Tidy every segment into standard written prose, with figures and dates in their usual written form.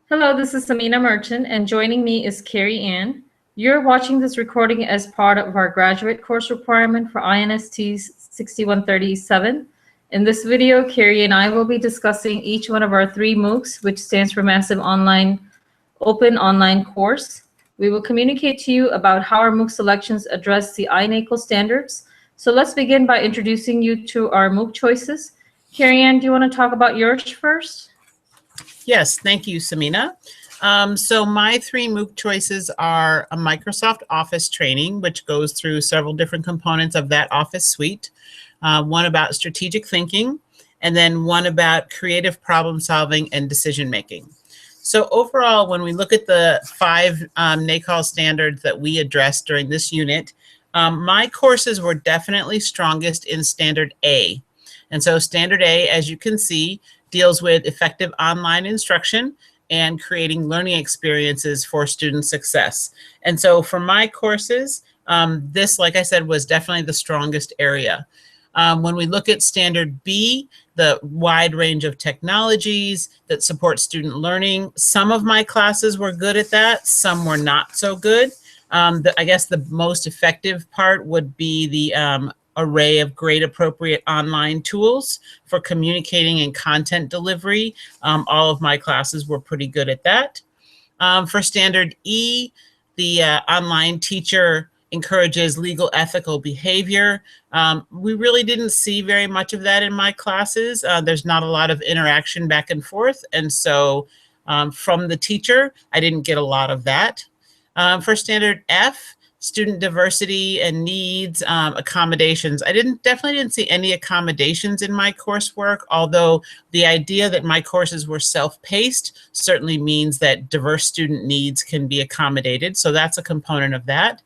Hello, this is Samina Merchant, and joining me is Carrie Ann. You're watching this recording as part of our graduate course requirement for INST 6137. In this video, Carrie and I will be discussing each one of our 3 MOOCs, which stands for Massive Open Online Course. We will communicate to you about how our MOOC selections address the INACOL standards. So let's begin by introducing you to our MOOC choices. Carrie Ann, do you want to talk about yours first? Yes, thank you, Samina. So my 3 MOOC choices are a Microsoft Office training, which goes through several different components of that Office suite, one about strategic thinking, and then one about creative problem solving and decision making. So overall, when we look at the 5 NACOL standards that we addressed during this unit, my courses were definitely strongest in Standard A. And so Standard A, as you can see, deals with effective online instruction and creating learning experiences for student success. And so for my courses, this, like I said, was definitely the strongest area. When we look at Standard B, the wide range of technologies that support student learning, some of my classes were good at that, some were not so good. I guess the most effective part would be the array of grade appropriate online tools for communicating and content delivery. All of my classes were pretty good at that. For Standard E, the online teacher encourages legal ethical behavior. We really didn't see very much of that in my classes. There's not a lot of interaction back and forth. And so from the teacher, I didn't get a lot of that. For Standard F, student diversity and needs, accommodations. I definitely didn't see any accommodations in my coursework, although the idea that my courses were self-paced certainly means that diverse student needs can be accommodated. So that's a component of that.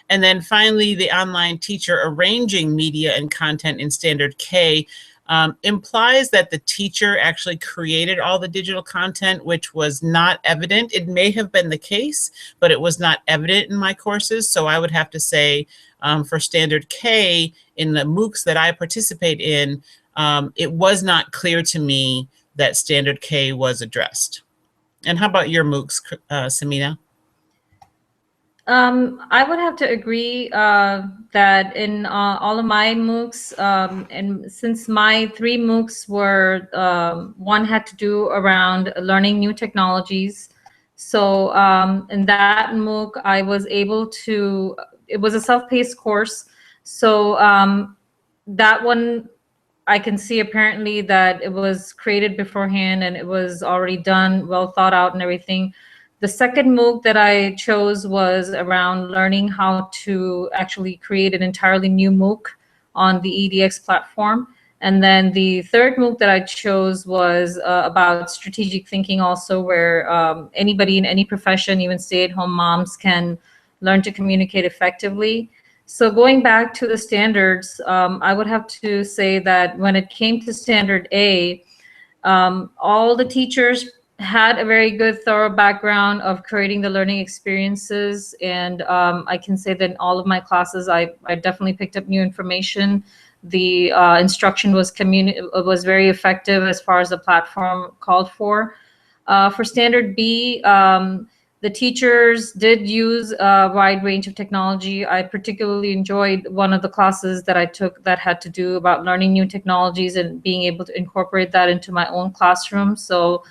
And then finally, the online teacher arranging media and content in Standard K implies that the teacher actually created all the digital content, which was not evident. It may have been the case, but it was not evident in my courses. So I would have to say for Standard K, in the MOOCs that I participate in, it was not clear to me that Standard K was addressed. And how about your MOOCs, Samina? I would have to agree that in all of my MOOCs, and since my 3 MOOCs were, one had to do around learning new technologies. So in that MOOC, I was able to, it was a self-paced course. So that one, I can see apparently that it was created beforehand and it was already done, well thought out and everything. The second MOOC that I chose was around learning how to actually create an entirely new MOOC on the EDX platform. And then the third MOOC that I chose was about strategic thinking also, where anybody in any profession, even stay-at-home moms, can learn to communicate effectively. So going back to the standards, I would have to say that when it came to Standard A, all the teachers had a very good thorough background of creating the learning experiences. And I can say that in all of my classes, I definitely picked up new information. The instruction was very effective as far as the platform called for. For Standard B, the teachers did use a wide range of technology. I particularly enjoyed one of the classes that I took that had to do about learning new technologies and being able to incorporate that into my own classroom. So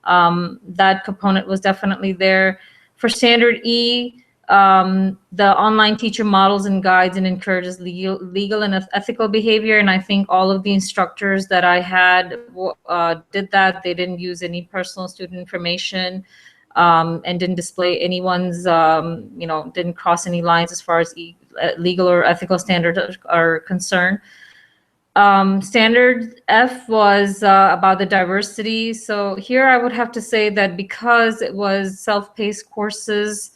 that component was definitely there. For Standard E, the online teacher models and guides and encourages legal and ethical behavior. And I think all of the instructors that I had did that. They didn't use any personal student information and didn't display anyone's, didn't cross any lines as far as legal or ethical standards are concerned. Standard F was about the diversity. So here I would have to say that because it was self-paced courses,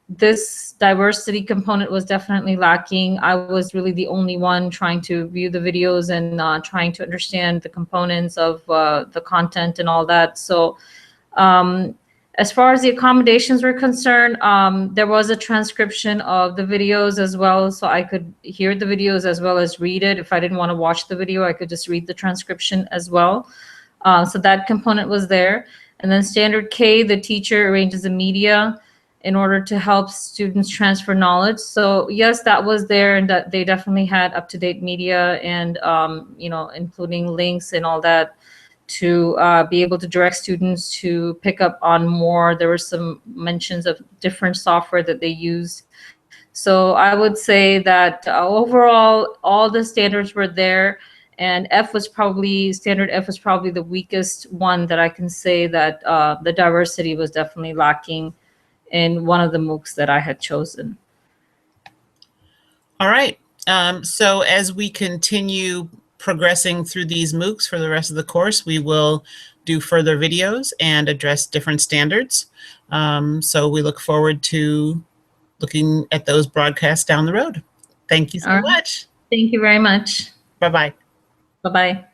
this diversity component was definitely lacking. I was really the only one trying to view the videos and trying to understand the components of the content and all that. So as far as the accommodations were concerned, there was a transcription of the videos as well, so I could hear the videos as well as read it. If I didn't want to watch the video, I could just read the transcription as well. So that component was there. And then standard K, the teacher arranges the media in order to help students transfer knowledge. So yes, that was there, and that they definitely had up-to-date media and, you know, including links and all that to be able to direct students to pick up on more. There were some mentions of different software that they used. So I would say that overall, all the standards were there, and standard F was probably the weakest one that I can say that the diversity was definitely lacking in one of the MOOCs that I had chosen. All right. So as we continue progressing through these MOOCs for the rest of the course, we will do further videos and address different standards. So we look forward to looking at those broadcasts down the road. Thank you so much. Thank you very much. Bye-bye. Bye-bye.